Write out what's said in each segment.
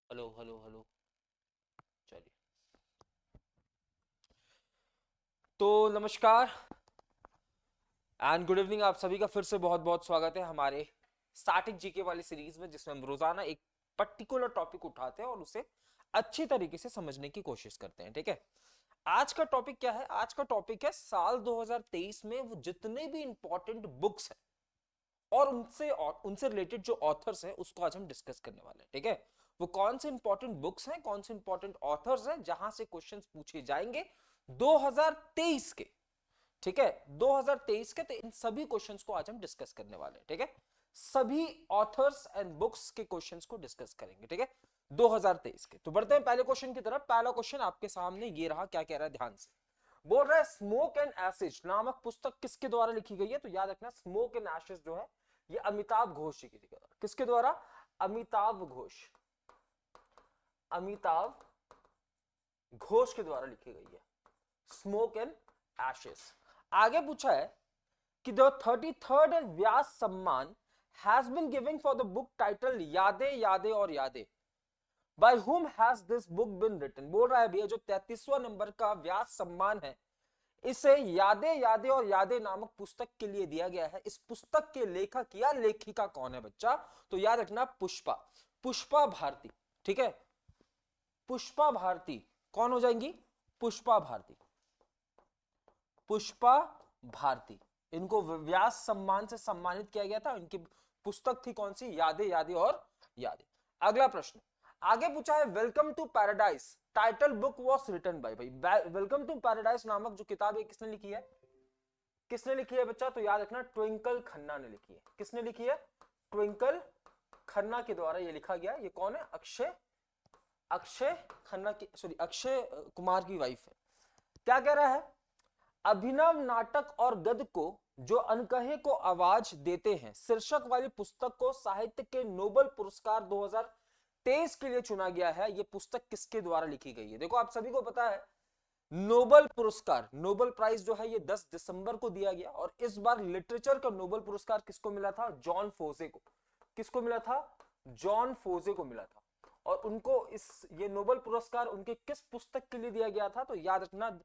Hello hello hello. चलिए, तो नमस्कार एंड गुड इवनिंग। आप सभी का फिर से बहुत बहुत स्वागत है हमारे स्टैटिक जीके वाली सीरीज में, जिसमें हम रोजाना एक पर्टिकुलर टॉपिक उठाते हैं और उसे अच्छी तरीके से समझने की कोशिश करते हैं। ठीक है, आज का टॉपिक क्या है? आज का टॉपिक है साल 2023 में वो जितने भी इंपॉर्टेंट बुक्स हैं और उनसे रिलेटेड जो ऑथर्स हैं उसको आज हम डिस्कस करने वाले हैं। ठीक है, वो कौन से इंपॉर्टेंट बुक्स हैं, कौन से इंपॉर्टेंट ऑथर्स हैं जहां से क्वेश्चंस पूछे जाएंगे 2023 के। ठीक है, 2023 के, तो इन सभी क्वेश्चंस को आज हम डिस्कस करने वाले हैं। ठीक है, सभी ऑथर्स एंड बुक्स के क्वेश्चंस को डिस्कस करेंगे। ठीक है, 2023 के। तो बढ़ते हैं पहले क्वेश्चन की तरफ। पहला क्वेश्चन आपके सामने ये रहा, क्या कह रहा है ध्यान से। बोल रहा है स्मोक एंड एसिड नामक पुस्तक किसके द्वारा लिखी गई है? तो याद रखना, स्मोक एंड एसिड जो है ये अमिताभ घोष जी की थी। किसके द्वारा? अमिताभ घोष, अमिताभ घोष के द्वारा लिखी गई है स्मोक एंड एशेस। आगे पूछा है कि the 33rd Vyas Samman has been given for the book title Yaadein Yaadein aur Yaadein. By whom has this book been written? बोल रहा है भैया जो 33वां नंबर का व्यास सम्मान है इसे यादें यादें और यादें नामक पुस्तक के लिए दिया गया है। इस पुस्तक के लेखक या लेखिका कौन है बच्चा? तो याद रखना पुष्पा, पुष्पा भारती। ठीक है, पुष्पा भारती कौन हो जाएंगी? पुष्पा भारती, पुष्पा भारती। इनको व्यास सम्मान से सम्मानित किया गया था। इनकी पुस्तक थी कौन सी? यादें यादें और यादें। अगला प्रश्न आगे पूछा है welcome to paradise title book was written by. भाई वेलकम टू पैराडाइज नामक जो किताब है किसने लिखी है? किसने लिखी है बच्चा? तो याद रखना ट्विंकल खन्ना ने लिखी है। किसने लिखी है? ट्विंकल खन्ना के द्वारा ये लिखा गया। ये कौन है? अक्षय, अक्षय खन्ना की, सॉरी अक्षय कुमार की वाइफ है। क्या कह रहा है? अभिनव नाटक और गद्य को जो अनकहे को आवाज देते हैं शीर्षक वाली पुस्तक को साहित्य के नोबेल पुरस्कार 2023 के लिए चुना गया है। यह पुस्तक किसके द्वारा लिखी गई है? देखो आप सभी को पता है नोबेल पुरस्कार, नोबेल प्राइज जो है ये 10 दिसंबर को दिया गया और इस बार लिटरेचर का नोबेल पुरस्कार किसको मिला था? जॉन फोजे को। किसको मिला था? जॉन फोजे को मिला था। और उनको इस ये नोबेल पुरस्कार उनके किस पुस्तक के लिए दिया गया था? तो याद रखना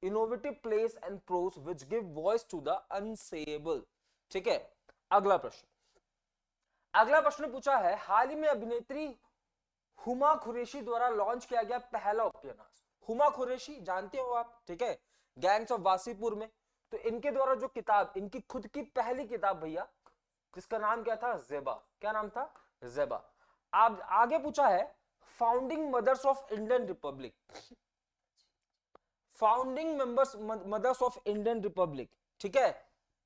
innovative place and prose which give voice to the unseeable. ठीक है, अगला प्रश्न। अगला प्रश्न पूछा है हाल ही में अभिनेत्री हुमा कुरैशी द्वारा लॉन्च किया गया पहला उपन्यास। हुमा कुरैशी जानते हो आप? ठीक है, गैंग्स ऑफ वासीपुर में। तो इनके द्वारा जो किताब, इनकी खुद की पहली किताब भैया, जिसका नाम क्या था? जेबा। क्या नाम था? जेबा। अब आगे पूछा है founding mothers of Indian republic, founding members mothers of Indian republic. ठीक है,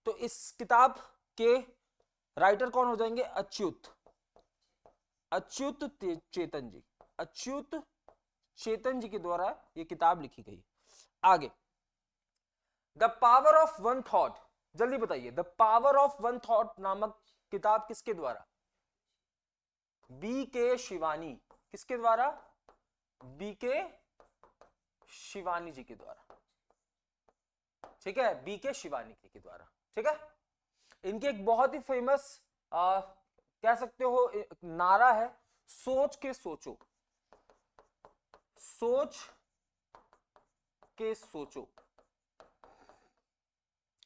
तो इस किताब के राइटर कौन हो जाएंगे? अच्युत, अच्युत चेतन जी, अच्युत चेतन जी के द्वारा यह किताब लिखी गई। आगे the power of one thought, जल्दी बताइए, the power of one thought नामक किताब किसके द्वारा? बी के शिवानी। किसके द्वारा? बी के शिवानी जी के द्वारा। ठीक है, बी के शिवानी जी के द्वारा। ठीक है, इनके एक बहुत ही फेमस कह सकते हो नारा है, सोच के सोचो, सोच के सोचो।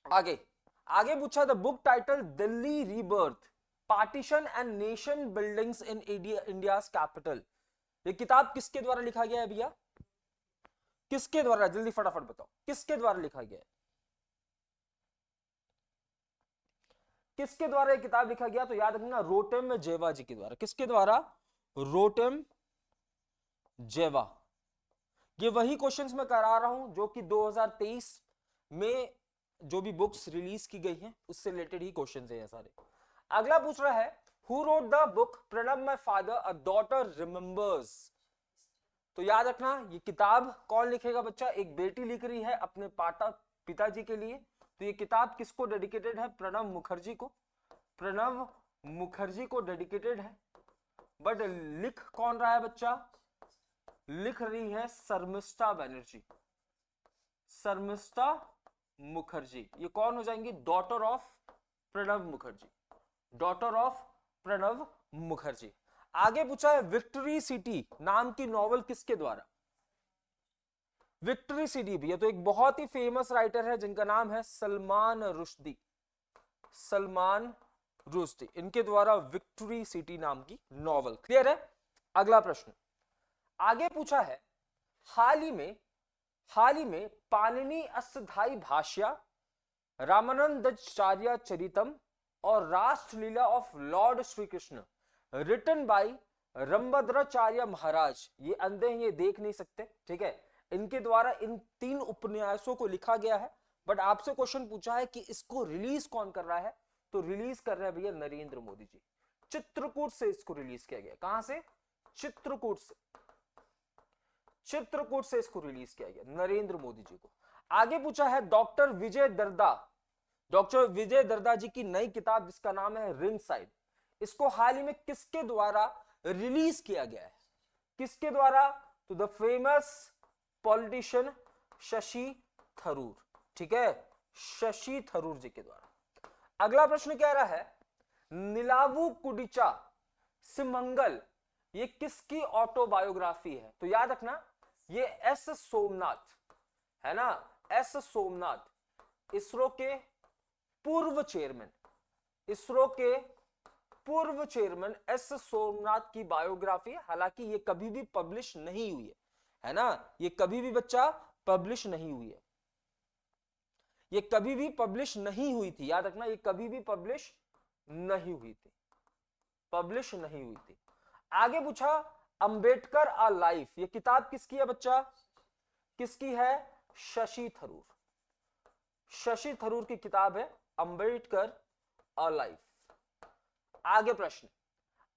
आगे आगे पूछा the book title Delhi rebirth partition and nation buildings in India capital. ये किताब किसके द्वारा लिखा गया है भैया? किसके द्वारा? जल्दी फटाफट बताओ, किसके द्वारा लिखा गया है? किसके द्वारा ये किताब लिखा गया? तो याद रखना रोटेम जेवा जी के द्वारा। किसके द्वारा? रोटेम जेवा। ये वही क्वेश्चंस मैं करा रहा हूं जो कि 2023 में जो भी बुक्स रिलीज की गई हैं उससे रिलेटेड ही क्वेश्चंस हैं सारे। अगला पूछ रहा है who wrote the book Pranab my father a daughter remembers. तो याद रखना ये किताब कौन लिखेगा बच्चा? एक बेटी लिख रही है अपने पिताजी के लिए। तो ये किताब किसको डेडिकेटेड है? प्रणब मुखर्जी को, प्रणब मुखर्जी को डेडिकेटेड है। बट लिख कौन रहा है बच्चा? लिख रही है शर्मिष्ठा बनर्जी, शर्मिष्ठा मुखर्जी। ये कौन हो जाएंगी? Daughter of Pranab Mukherjee, daughter of Pranab Mukherjee. आगे पूछा है विक्ट्री सिटी नाम की नॉवल किसके द्वारा? विक्ट्री सिटी भी है तो एक बहुत ही फेमस राइटर है जिनका नाम है सलमान रुश्दी। सलमान रुश्दी, इनके द्वारा विक्ट्री सिटी नाम की नॉवल। क्लियर है? अगला प्रश्न आगे पूछा है हाल ही में पाणिनि अष्टधाई भाष्य, रामानंदाचार्य चरितम और Rashtraleela of Lord Shri Krishna written by Rambhadracharya Maharaj, ये अंधे हैं, ये देख नहीं सकते, ठीक है, इनके द्वारा इन 3 उपन्यासों को लिखा गया है। बट आपसे क्वेश्चन पूछा है कि इसको रिलीज कौन कर रहा है, तो रिलीज कर रहे हैं भैया नरेंद्र मोदी जी। चित्रकूट से इसको रिलीज किया गया। कहां से? चित्रकूट से। चित्रकूट से इसको रिलीज किया गया नरेंद्र मोदी जी को। आगे पूछा है डॉक्टर विजय दर्दा जी की नई किताब जिसका नाम है रिंग साइड, इसको हाल ही में किसके द्वारा रिलीज किया गया है? किसके द्वारा? तो the famous politician Shashi Tharoor, ठीक है, शशि थरूर जी के द्वारा। अगला प्रश्न कह रहा है नीलावु कुडिचा सिमंगल, ये किसकी ऑटोबायोग्राफी है? तो याद रखना ये एस सोमनाथ है ना, एस सोमनाथ, इसरो के पूर्व चेयरमैन एस सोमनाथ की बायोग्राफी। हालांकि ये कभी भी पब्लिश नहीं हुई है ना, ये कभी भी बच्चा पब्लिश नहीं हुई है, ये कभी भी पब्लिश नहीं हुई थी, याद रखना, ये कभी भी पब्लिश नहीं हुई थी, पब्लिश नहीं हुई थी। आगे पूछा अंबेडकर अ लाइफ, ये किताब किसकी है बच्चा? किसकी है? शशि थरूर। शशि थरूर की किताब है अंबेडकर अ लाइफ। आगे प्रश्न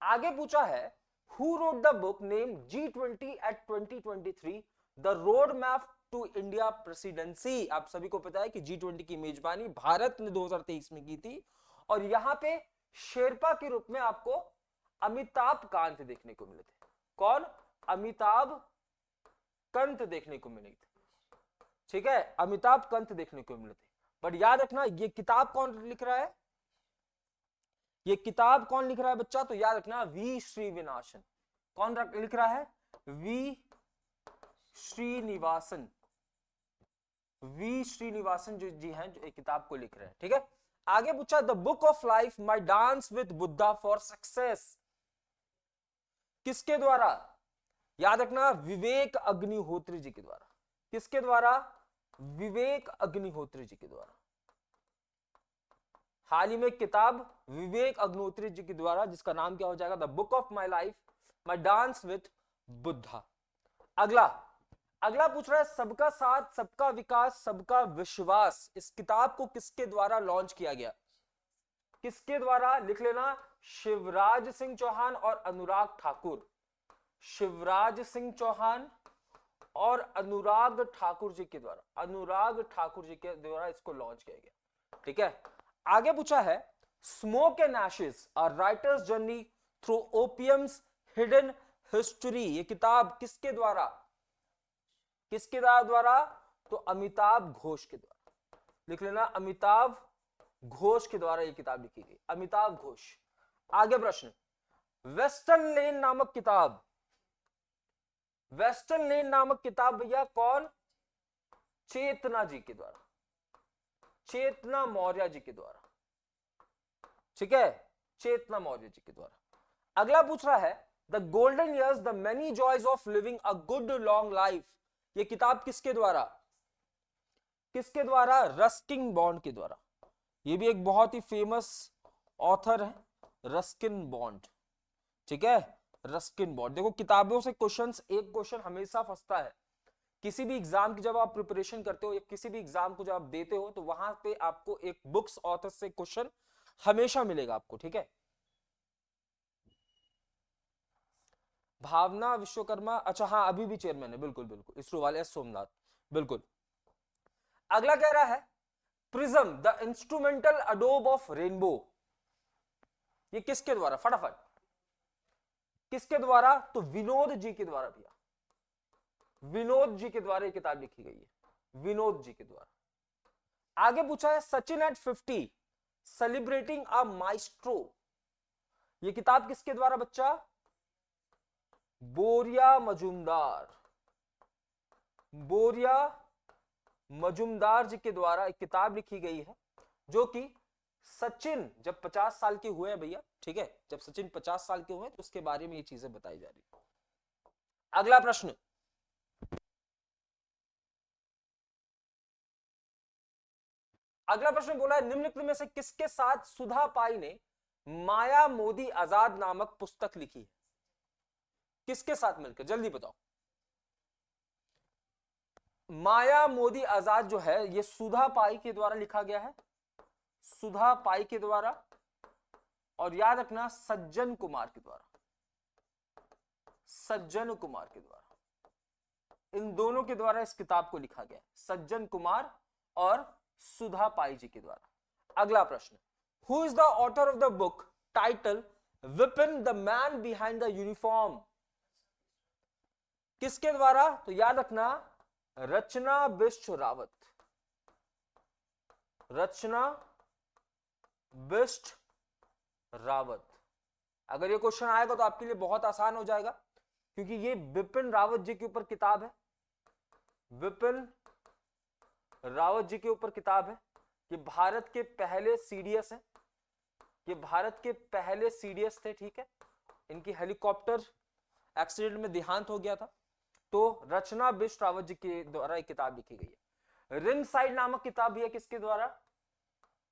आगे पूछा है who wrote the book name G20 at 2023 the road map to India presidency. आप सभी को पता है कि G20 की मेजबानी भारत ने 2023 में की थी और यहां पे शेरपा के रूप में आपको अमिताभ कांत देखने को मिले थे। कौन? अमिताभ कंत देखने को मिले थे, ठीक है, अमिताभ कंत देखने को मिले थे। बट याद रखना ये किताब कौन लिख रहा है? ये किताब कौन लिख रहा है बच्चा? तो याद रखना वी श्रीनिवासन। कौन लिख रहा है? वी श्रीनिवासन। वी श्रीनिवासन जो जी हैं जो एक किताब को लिख रहे हैं, ठीक है। आगे पूछा the book of life my dance with Buddha for success, किसके द्वारा? याद रखना विवेक अग्निहोत्री जी के द्वारा। किसके द्वारा? विवेक अग्निहोत्री जी के द्वारा। हाल ही में किताब विवेक अग्निहोत्री जी के द्वारा जिसका नाम क्या हो जाएगा? The book of my life my dance with Buddha. अगला पूछ रहा है सबका साथ सबका विकास सबका विश्वास, इस किताब को किसके द्वारा लॉन्च किया गया? किसके द्वारा? लिख लेना शिवराज सिंह चौहान और अनुराग ठाकुर। शिवराज सिंह चौहान और अनुराग ठाकुर जी के द्वारा, अनुराग ठाकुर जी के द्वारा इसको लॉन्च किया गया, ठीक है। आगे पूछा है smoke and ashes a writer's journey through opium's hidden history, ये किताब किसके द्वारा? किसके द्वारा? तो अमिताभ घोष के द्वारा। लिख लेना अमिताभ घोष के द्वारा ये किताब लिखी गई, अमिताभ घोष। आगे प्रश्न वेस्टर्न लेन नामक किताब, वेस्टर्न लेन नामक किताब भैया कौन? चेतना जी के द्वारा, चेतना मौर्य जी के द्वारा, ठीक है, चेतना मौर्य जी के द्वारा। अगला पूछ रहा है the golden years the many joys of living a good long life, ये किताब किसके द्वारा? किसके द्वारा? रस्किन बॉन्ड के द्वारा। ये भी एक बहुत ही फेमस ऑथर है रस्किन बॉन्ड, ठीक है, रस्किन बॉन्ड। देखो किताबों से क्वेश्चंस, एक क्वेश्चन हमेशा फंसता है किसी भी एग्जाम की, जब आप प्रिपरेशन करते हो या किसी भी एग्जाम को जब आप देते हो तो वहां पे आपको एक बुक्स ऑथर से क्वेश्चन हमेशा मिलेगा आपको, ठीक है। भावना विश्वकर्मा, अच्छा हाँ अभी भी चेयरमैन है, बिल्कुल बिल्कुल, इसरो वाले एस सोमनाथ, बिल्कुल। अगला कह रहा है prism the instrumental Adobe of rainbow, ये किसके द्वारा? फटाफट किसके द्वारा? तो विनोद जी के द्वारा भैया, विनोद जी के द्वारा ये किताब लिखी गई है, विनोद जी के द्वारा। आगे पूछा है Sachin at 50 celebrating a maestro, ये किताब किसके द्वारा बच्चा? बोरिया मजूमदार, बोरिया मजूमदार जी के द्वारा एक किताब लिखी गई है, जो कि सचिन जब 50 साल के हुए हैं भैया, ठीक है, जब सचिन 50 साल के हुए तो उसके बारे में ये चीजें बताई जा रही है। अगला प्रश्न, अगला प्रश्न बोला है निम्नलिखित में से किसके साथ सुधा पाई ने माया मोदी आजाद नामक पुस्तक लिखी है? किसके साथ मिलकर, जल्दी बताओ। माया मोदी आजाद जो है ये सुधा पाई के द्वारा लिखा गया है, सुधा पाई के द्वारा, और याद रखना सज्जन कुमार के द्वारा, सज्जन कुमार के द्वारा, इन दोनों के द्वारा इस किताब को लिखा गया, सज्जन कुमार और सुधा पाई जी के द्वारा। अगला प्रश्न, who is the author of the book title Vipin the man behind the uniform? किसके द्वारा? तो याद रखना रचना बिष्ट रावत, रचना बिष्ट रावत। अगर ये क्वेश्चन आएगा तो आपके लिए बहुत आसान हो जाएगा, क्योंकि ये विपिन रावत जी के ऊपर किताब है, विपिन रावत जी के ऊपर किताब है। ये भारत के पहले सीडीएस हैं, ये भारत के पहले सीडीएस थे, ठीक है। इनकी हेलीकॉप्टर एक्सीडेंट में देहांत हो गया था, तो रचना बिष्ट रावत जी के द्वारा एक किताब लिखी गई है। रिंग साइड नामक किताब भी है, किसके द्वारा,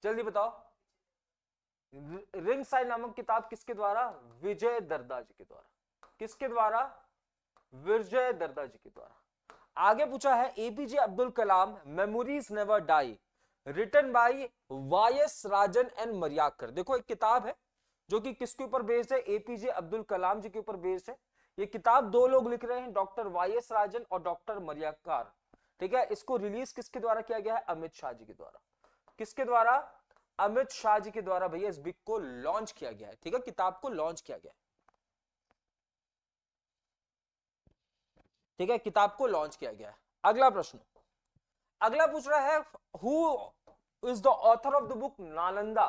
जल्दी बताओ। रिंग साइड नामक किताब किसके द्वारा? विजय दर्दा जी के द्वारा। किसके द्वारा? विजय दर्दा जी के द्वारा। आगे पूछा है APJ Abdul Kalam memories never die written by YS Rajan and Maraikar. देखो एक किताब है जो कि किसके ऊपर बेस्ड है? एपीजे अब्दुल कलाम जी के ऊपर बेस्ड है। ये किताब दो लोग लिख रहे हैं, डॉक्टर वाईएस राजन और डॉक्टर मरियाकार, ठीक है। इसको रिलीज किसके द्वारा किया गया है? अमित शाह जी के द्वारा। किसके द्वारा? अमित शाह जी के द्वारा भैया इस बुक को लॉन्च किया गया है, ठीक है, किताब को लॉन्च किया गया है, ठीक है, किताब को लॉन्च किया गया है। अगला प्रश्न, अगला पूछ रहा है who is the author of the book Nalanda?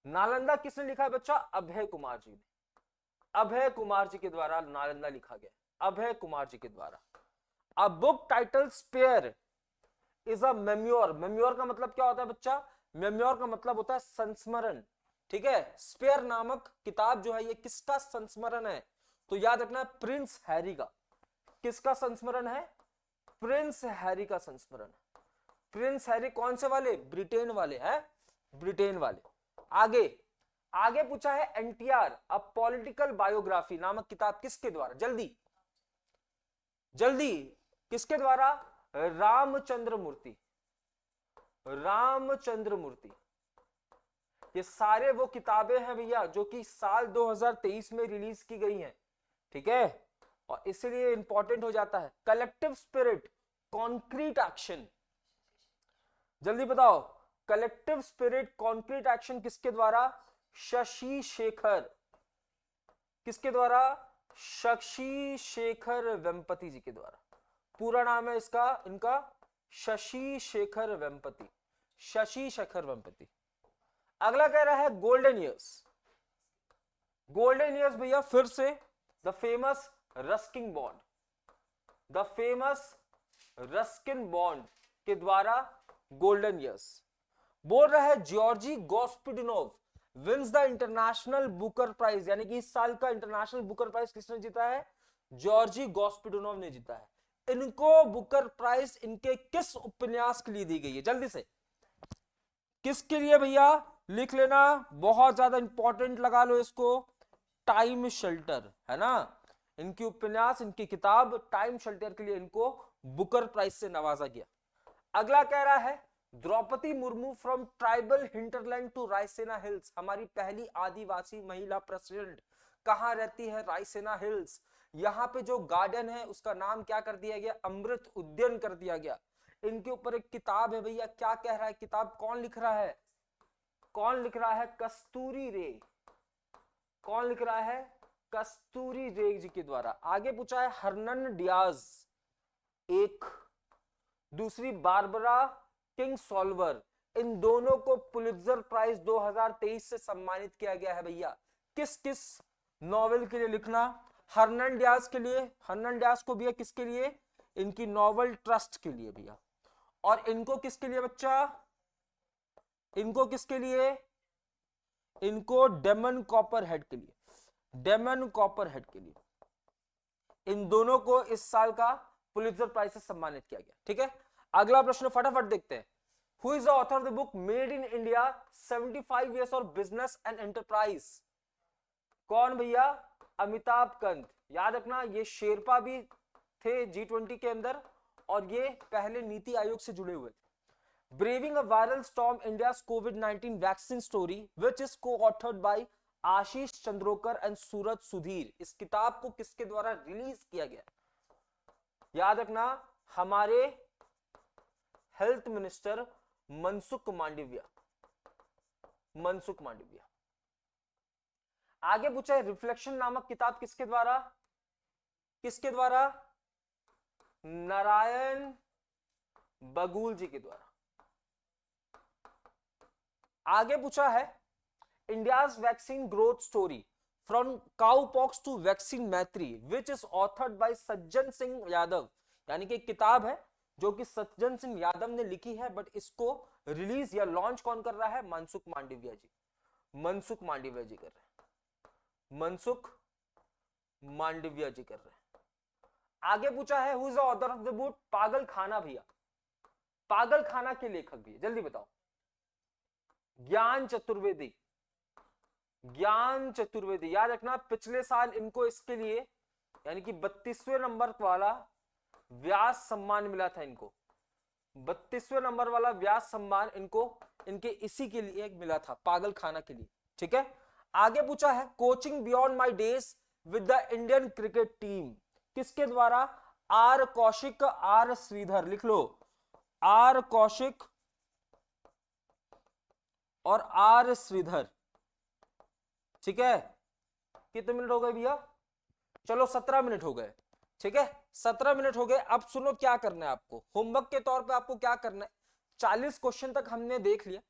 Nalanda किसने लिखा है बच्चा? अभय कुमार जी ने, अभय कुमार जी के द्वारा नालंदा लिखा गया, अभय कुमार जी के द्वारा। A book title spare is a मेम्योर। मेम्योर का मतलब क्या होता है बच्चा? मेम्योर का मतलब होता है संस्मरण, ठीक है। स्पेयर नामक किताब जो है ये किसका संस्मरण है? तो याद रखना प्रिंस हैरी का। किसका संस्मरण है? प्रिंस हैरी का संस्मरण। प्रिंस हैरी कौन से वाले? ब्रिटेन वाले हैं, ब्रिटेन वाले। आगे आगे पूछा है एनटीआर अ पॉलिटिकल बायोग्राफी नामक किताब किसके द्वारा? जल्दी जल्दी, किसके द्वारा? रामचंद्र मूर्ति, रामचंद्र मूर्ति। ये सारे वो किताबें हैं भैया जो कि साल 2023 में रिलीज की गई हैं, ठीक है, और इसलिए इंपॉर्टेंट हो जाता है। कलेक्टिव स्पिरिट कॉन्क्रीट एक्शन, जल्दी बताओ। कलेक्टिव स्पिरिट कॉन्क्रीट एक्शन किसके द्वारा? शशि शेखर। किसके द्वारा? शशि शेखर वेम्पति जी के द्वारा। पूरा नाम है इसका, इनका शशि शेखर वेम्पति, शशि शेखर वेम्पति। अगला कह रहा है गोल्डन ईयर्स। गोल्डन ईयर्स भैया फिर से the famous Ruskin Bond, the famous Ruskin Bond के द्वारा गोल्डन ईयर्स। बोल रहा है Georgi Gospodinov wins the international Booker prize, यानी कि इस साल का इंटरनेशनल बुकर प्राइज किसने जीता है? जॉर्जी गोस्पिडनोव ने जीता है। इनको बुकर प्राइज इनके किस उपन्यास के लिए दी गई है? जल्दी से, किसके लिए भैया? लिख लेना, बहुत ज्यादा इंपॉर्टेंट लगा लो इसको, टाइम शेल्टर, है ना। इनकी उपन्यास, इनकी किताब टाइम शेल्टर के लिए इनको बुकर प्राइज से नवाजा गया। अगला कह रहा है Draupadi Murmu from tribal hinterland to Raisina hills. हमारी पहली आदिवासी महिला प्रेसिडेंट कहां रहती है? रायसेना हिल्स। यहाँ पे जो गार्डन है उसका नाम क्या कर दिया गया? अमृत उद्यान कर दिया गया। इनके ऊपर एक किताब है भैया, क्या कह रहा है किताब? कौन लिख रहा है? कौन लिख रहा है? कस्तूरी रे। कौन लिख रहा है? कस्तूरी रे जी के द्वारा। आगे पूछा है हरनन डियाज एक, दूसरी बारबरा किंग सॉल्वर, इन दोनों को पुलित्जर प्राइज 2023 से सम्मानित किया गया है भैया। किस किस नॉवेल के लिए लिखना। हर्नन डियाज के लिए, हर्नन डियाज को भैया किसके लिए, इनकी नॉवेल ट्रस्ट के लिए भैया। और इनको किसके लिए बच्चा, इनको किसके लिए, इनको डेमन कॉपरहेड के लिए, डेमन कॉपरहेड के लिए। इन दोनों को इस साल का पुलित्जर प्राइज से सम्मानित किया गया। ठीक है, अगला प्रश्न फटाफट देखते हैं। Who is the author of the book made in India 75 years और बिजनेस एंड एंटरप्राइज? कौन भैया, अमिताभ कंत। याद रखना ये शेरपा भी थे G20 के अंदर और ये पहले नीति आयोग से जुड़े हुए थे। Braving a viral storm, India's COVID-19 vaccine story, which is co-authored by Ashish Chandrokar and Suraj Sudhir. इस किताब को किसके द्वारा रिलीज किया गया? याद रखना हमारे हेल्थ मिनिस्टर मनसुख मांडविया, मनसुख मांडविया। आगे पूछा है रिफ्लेक्शन नामक किताब किसके द्वारा, किसके द्वारा, नारायण बगुल जी के द्वारा। आगे पूछा है India's vaccine growth story from cowpox to vaccine Maitri which is authored bye Sajjan Singh Yadav. यानी कि एक किताब है जो कि सज्जन सिंह यादव ने लिखी है, बट इसको रिलीज या लॉन्च कौन कर रहा है, मनसुख मांडविया जी, मनसुख मांडविया जी कर रहे हैं, मनसुख मांडविया जी कर रहे हैं। आगे पूछा है who is the author of the book पागल खाना भैया, पागल खाना के लेखक भी, जल्दी बताओ। ज्ञान चतुर्वेदी, ज्ञान चतुर्वेदी। याद रखना पिछले साल इनको इसके लिए यानी कि 32वें नंबर वाला व्यास सम्मान मिला था इनको, 32वें नंबर वाला व्यास सम्मान इनको इनके इसी के लिए मिला था, पागल खाना के लिए। ठीक है, आगे पूछा है coaching beyond my days with the Indian cricket team किसके द्वारा, आर कौशिक, आर श्रीधर। लिख लो आर कौशिक और आर श्रीधर। ठीक है, कितने मिनट हो गए भैया, चलो 17 मिनट हो गए। ठीक है, 17 मिनट हो गए। अब सुनो क्या करना है आपको, होमवर्क के तौर पे आपको क्या करना है, 40 क्वेश्चन तक हमने देख लिया,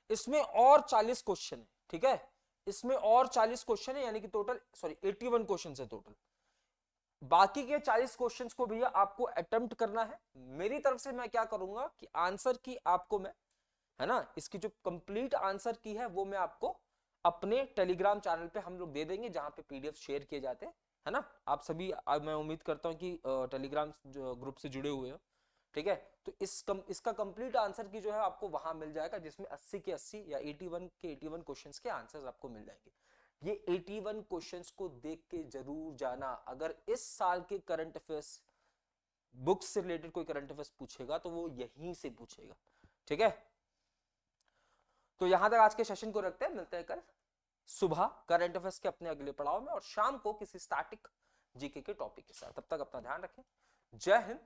इसमें और 40 क्वेश्चन है। ठीक है, इसमें और 40 क्वेश्चन है, यानी कि टोटल 81 क्वेश्चन है टोटल। बाकी के 40 क्वेश्चंस को भैया आपको अटेम्प्ट करना है। मेरी तरफ से मैं क्या करूंगा कि आंसर की आपको मैं, है ना, इसकी जो कंप्लीट आंसर की है वो मैं आपको अपने टेलीग्राम चैनल पे हम लोग दे देंगे, जहां पे पीडीएफ शेयर किए जाते हैं, है ना। आप सभी मैं उम्मीद करता हूं कि टेलीग्राम ग्रुप से जुड़े हुए हो। ठीक है, तो इसका कंप्लीट आंसर की जो है आपको वहां मिल जाएगा, जिसमें 80 के 80 या 81 के 81 क्वेश्चंस के आंसर्स आपको मिल जाएंगे। ये 81 क्वेश्चंस को देख के जरूर जाना। अगर इस साल के करंट अफेयर्स बुक्स से रिलेटेड कोई करंट अफेयर्स पूछेगा तो वो यहीं से पूछेगा। ठीक है, तो यहां तक आज के सेशन को रखते हैं, मिलते हैं कल सुबह करंट अफेयर्स के अपने अगले पड़ाव में और शाम को किसी स्टैटिक जीके के टॉपिक के साथ। तब तक अपना ध्यान रखें। जय हिंद,